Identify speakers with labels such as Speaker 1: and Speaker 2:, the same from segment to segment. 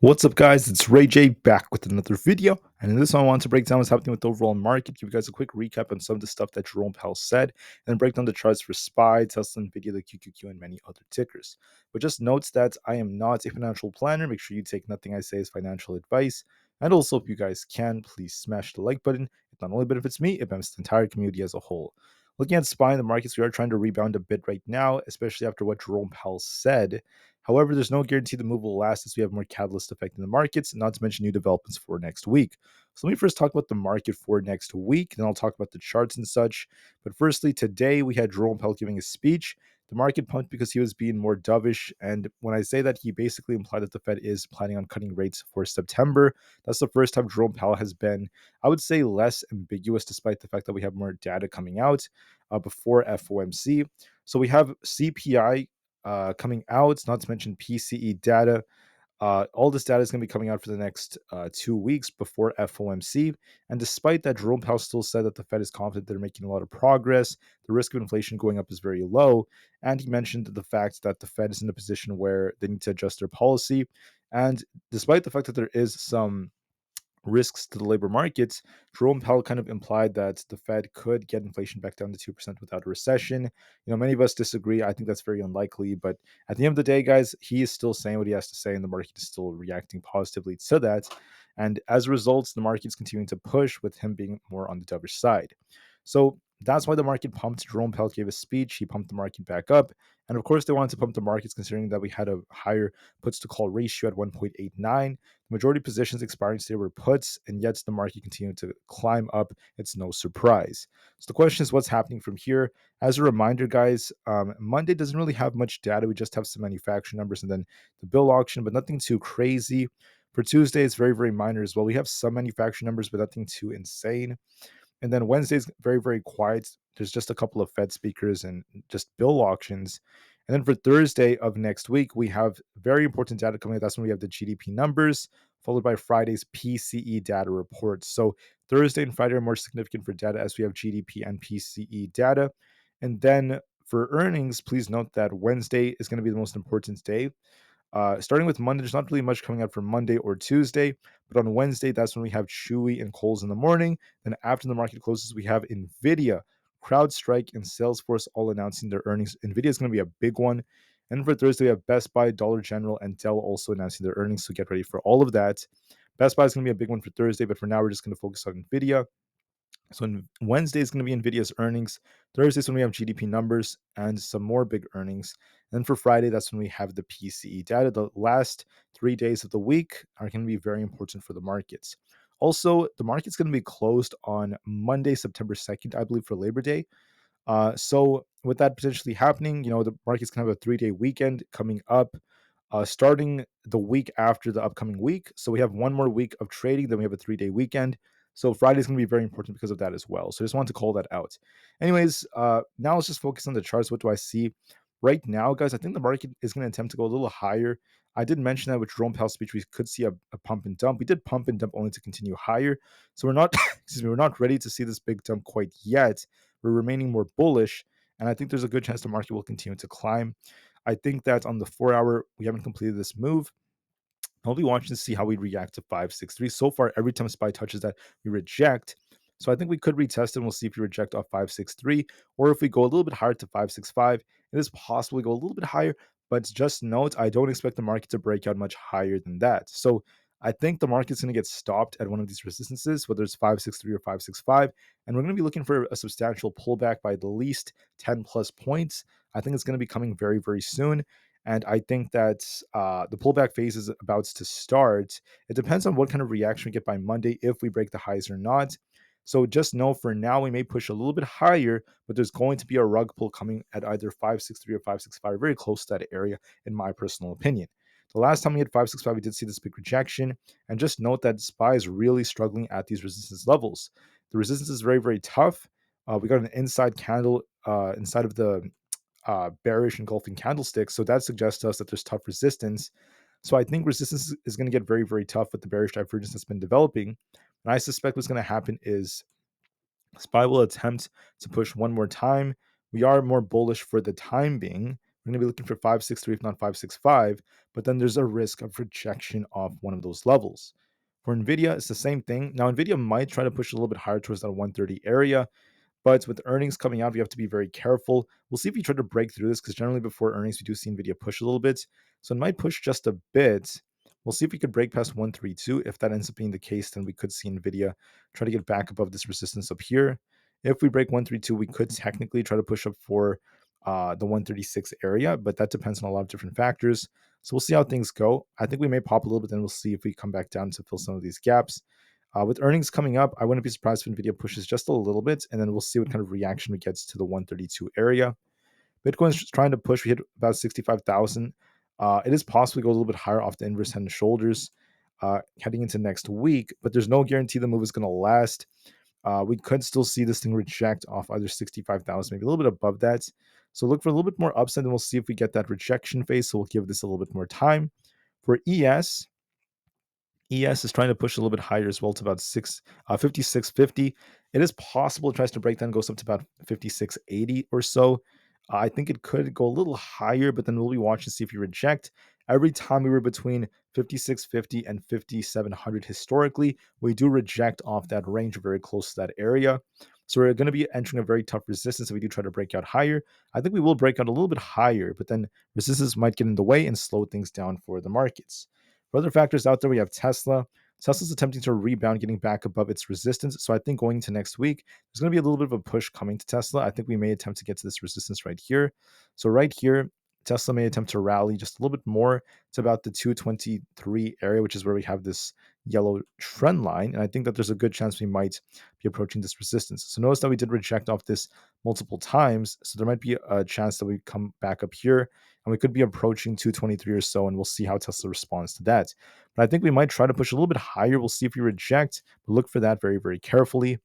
Speaker 1: What's up, guys? It's Rey-Jay back with another video, and in this one I want to break down what's happening with the overall market, give you guys a quick recap on some of the stuff that Jerome Powell said, and then break down the charts for SPY, Tesla, Nvda, the QQQ, and many other tickers. But just notes that I am not a financial planner. Make sure you take nothing I say as financial advice, and also if you guys can, please smash the like button. It not only benefits me, it benefits the entire community as a whole. Looking at SPY in the markets, we are trying to rebound a bit right now, especially after what Jerome Powell said. However, there's no guarantee the move will last as we have more catalyst affecting the markets, not to mention new developments for next week. So let me first talk about the market for next week, then I'll talk about the charts and such. But firstly, today we had Jerome Powell giving a speech. The market pumped because he was being more dovish. And when I say that, he basically implied that the Fed is planning on cutting rates for September. That's the first time Jerome Powell has been, I would say, less ambiguous, despite the fact that we have more data coming out before FOMC. So we have CPI coming out, not to mention PCE data. All this data is going to be coming out for the next 2 weeks before FOMC. And despite that, Jerome Powell still said that the Fed is confident they're making a lot of progress. The risk of inflation going up is very low. And he mentioned the fact that the Fed is in a position where they need to adjust their policy. And despite the fact that there is some risks to the labor markets, Jerome Powell kind of implied that the Fed could get inflation back down to 2% without a recession. Many of us disagree. I think that's very unlikely. But at the end of the day, guys, he is still saying what he has to say, and the market is still reacting positively to that. And as a result, the market is continuing to push with him being more on the dovish side. So that's why the market pumped. Jerome Powell gave a speech. He pumped the market back up. And of course, they wanted to pump the markets considering that we had a higher puts to call ratio at 1.89. The majority of positions expiring today were puts, and yet the market continued to climb up. It's no surprise. So the question is, what's happening from here? As a reminder, guys, Monday doesn't really have much data. We just have some manufacturing numbers and then the bill auction, but nothing too crazy. For Tuesday, it's very, very minor as well. We have some manufacturing numbers, but nothing too insane. And then Wednesday's very, very quiet. There's just a couple of Fed speakers and just bill auctions. And then for Thursday of next week, we have very important data coming out. That's when we have the GDP numbers, followed by Friday's PCE data reports. So Thursday and Friday are more significant for data as we have GDP and PCE data. And then for earnings, please note that Wednesday is going to be the most important day. Starting with Monday, there's not really much coming out for Monday or Tuesday, but on Wednesday, that's when we have Chewy and Kohl's in the morning. Then after the market closes, we have Nvda, CrowdStrike, and Salesforce all announcing their earnings. Nvda is going to be a big one. And for Thursday, we have Best Buy, Dollar General, and Dell also announcing their earnings. So get ready for all of that. Best Buy is going to be a big one for Thursday, but for now, we're just going to focus on Nvidia. So Wednesday is going to be Nvidia's earnings. Thursday is when we have GDP numbers and some more big earnings. And then for Friday, that's when we have the PCE data. The last 3 days of the week are going to be very important for the markets. Also, the market's going to be closed on Monday, September 2nd, I believe, for Labor Day. So with that potentially happening, the market's going to have a 3-day weekend coming up, starting the week after the upcoming week. So we have one more week of trading, then we have a 3-day weekend. So Friday is going to be very important because of that as well. So I just wanted to call that out. Anyways, now let's just focus on the charts. What do I see? Right now, guys, I think the market is going to attempt to go a little higher. I did mention that with Jerome Powell's speech, we could see a pump and dump. We did pump and dump only to continue higher. So we're not, we're not ready to see this big dump quite yet. We're remaining more bullish, and I think there's a good chance the market will continue to climb. I think that on the 4-hour, we haven't completed this move. I'll be watching to see how we react to 563. So far, every time SPY touches that, we reject. So I think we could retest it, and we'll see if we reject off 563, or if we go a little bit higher to 565. It is possible we go a little bit higher, but just note, I don't expect the market to break out much higher than that. So I think the market's going to get stopped at one of these resistances, whether it's 563 or 565, and we're going to be looking for a substantial pullback by at least 10 plus points. I think it's going to be coming very, very soon. And I think that the pullback phase is about to start. It depends on what kind of reaction we get by Monday, if we break the highs or not. So just know for now, we may push a little bit higher, but there's going to be a rug pull coming at either 563 or 565, very close to that area, in my personal opinion. The last time we had 565, we did see this big rejection. And just note that SPY is really struggling at these resistance levels. The resistance is very, very tough. We got an inside candle inside of the bearish engulfing candlesticks. So that suggests to us that there's tough resistance. So I think resistance is going to get very, very tough with the bearish divergence that's been developing. And I suspect what's going to happen is SPY will attempt to push one more time. We are more bullish for the time being. we're going to be looking for 563, if not 565, but then there's a risk of rejection of one of those levels. For Nvidia, it's the same thing. Now, Nvidia might try to push a little bit higher towards that 130 area, but with earnings coming out, we have to be very careful. We'll see if we try to break through this because generally before earnings, we do see Nvidia push a little bit. So it might push just a bit. We'll see if we could break past 132. If that ends up being the case, then we could see Nvidia try to get back above this resistance up here. If we break 132, we could technically try to push up for the 136 area, but that depends on a lot of different factors. So we'll see how things go. I think we may pop a little bit, then we'll see if we come back down to fill some of these gaps. With earnings coming up, I wouldn't be surprised if Nvidia pushes just a little bit, and then we'll see what kind of reaction we get to the 132 area. Bitcoin's trying to push. We hit about 65,000. It is possible to go a little bit higher off the inverse head and shoulders heading into next week, but there's no guarantee the move is going to last. We could still see this thing reject off either 65,000, maybe a little bit above that. So look for a little bit more upside, and we'll see if we get that rejection phase. So we'll give this a little bit more time. For ES is trying to push a little bit higher as well to about 5650. It is possible it tries to break down, goes up to about 5680 or so. I think it could go a little higher, but then we'll be watching to see if you reject. Every time we were between 5650 and 5700 historically, we do reject off that range, very close to that area. So we're going to be entering a very tough resistance if we do try to break out higher. I think we will break out a little bit higher, but then resistance might get in the way and slow things down for the markets. For other factors out there, we have Tesla. Tesla's attempting to rebound, getting back above its resistance. So I think going into next week, there's going to be a little bit of a push coming to Tesla. I think we may attempt to get to this resistance right here. So right here, Tesla may attempt to rally just a little bit more to about the 223 area, which is where we have this yellow trend line. And I think that there's a good chance we might be approaching this resistance. So notice that we did reject off this multiple times. So there might be a chance that we come back up here and we could be approaching 223 or so, and we'll see how Tesla responds to that. But I think we might try to push a little bit higher. We'll see if we reject, but look for that very, very carefully.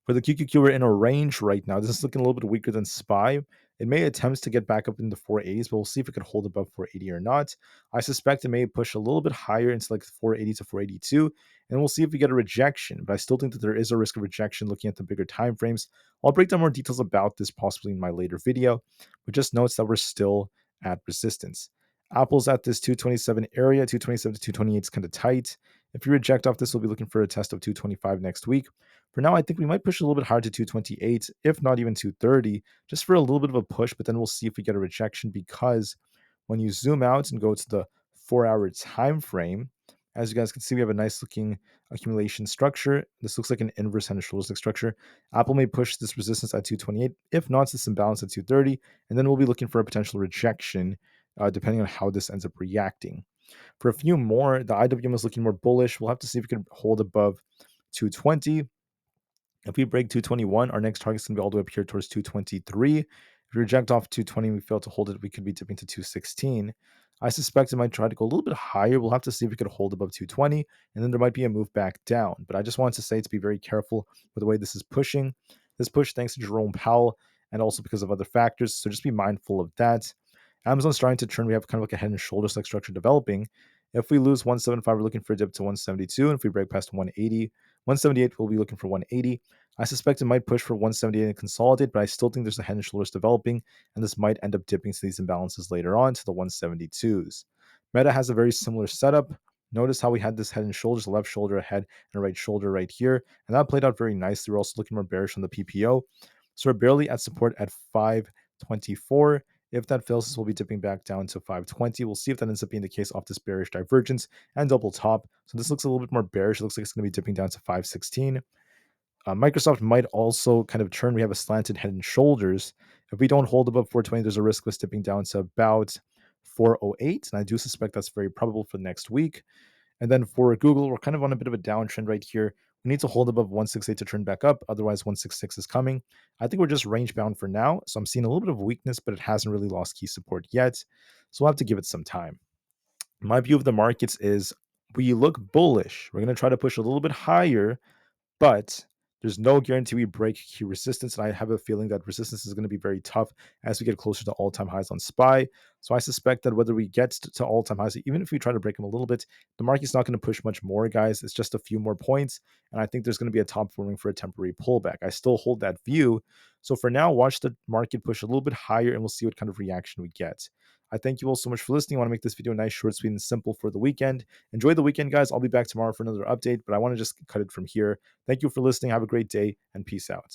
Speaker 1: For the QQQ, we're in a range right now. This is looking a little bit weaker than SPY. It may attempt to get back up in the 480s, but we'll see if it could hold above 480 or not. I suspect it may push a little bit higher into like 480 to 482, and we'll see if we get a rejection. But I still think that there is a risk of rejection looking at the bigger time frames. I'll break down more details about this possibly in my later video, but just notes that we're still at resistance. Apple's at this 227 area, 227 to 228 is kind of tight. If you reject off this, we'll be looking for a test of 225 next week. For now, I think we might push a little bit higher to 228, if not even 230, just for a little bit of a push, but then we'll see if we get a rejection because when you zoom out and go to the 4-hour time frame, as you guys can see, we have a nice looking accumulation structure. This looks like an inverse head and shoulders structure. Apple may push this resistance at 228. If not, it's this imbalance at 230, and then we'll be looking for a potential rejection depending on how this ends up reacting. For a few more, the IWM is looking more bullish. We'll have to see if we can hold above 220. If we break 221, our next target is going to be all the way up here towards 223. If we reject off 220 and we fail to hold it, we could be dipping to 216. I suspect it might try to go a little bit higher. We'll have to see if we could hold above 220, and then there might be a move back down. But I just wanted to say to be very careful with the way this is pushing. This push thanks to Jerome Powell and also because of other factors. So just be mindful of that. Amazon's starting to turn. We have kind of like a head and shoulders like structure developing. If we lose 175, we're looking for a dip to 172. And if we break past 180, 178, we'll be looking for 180. I suspect it might push for 178 and consolidate, but I still think there's a head and shoulders developing, and this might end up dipping to these imbalances later on to the 172s. Meta has a very similar setup. Notice how we had this head and shoulders, left shoulder ahead and right shoulder right here, and that played out very nicely. We're also looking more bearish on the PPO. So we're barely at support at 524. If that fails, this will be dipping back down to 520. We'll see if that ends up being the case off this bearish divergence and double top. So this looks a little bit more bearish. It looks like it's going to be dipping down to 516. Microsoft might also kind of turn. We have a slanted head and shoulders. If we don't hold above 420, there's a risk of us dipping down to about 408. And I do suspect that's very probable for next week. And then for Google, we're kind of on a bit of a downtrend right here. We need to hold above 168 to turn back up. Otherwise, 166 is coming. I think we're just range bound for now. So I'm seeing a little bit of weakness, but it hasn't really lost key support yet. So we'll have to give it some time. My view of the markets is we look bullish. We're going to try to push a little bit higher, but There's no guarantee we break key resistance, and I have a feeling that resistance is going to be very tough as we get closer to all-time highs on SPY. So I suspect that whether we get to all-time highs, even if we try to break them a little bit, the market's not going to push much more, guys. It's just a few more points, and I think there's going to be a top forming for a temporary pullback. I still hold that view. So for now, watch the market push a little bit higher, and we'll see what kind of reaction we get. I thank you all so much for listening. I want to make this video nice, short, sweet, and simple for the weekend. Enjoy the weekend, guys. I'll be back tomorrow for another update, but I want to just cut it from here. Thank you for listening. Have a great day and peace out.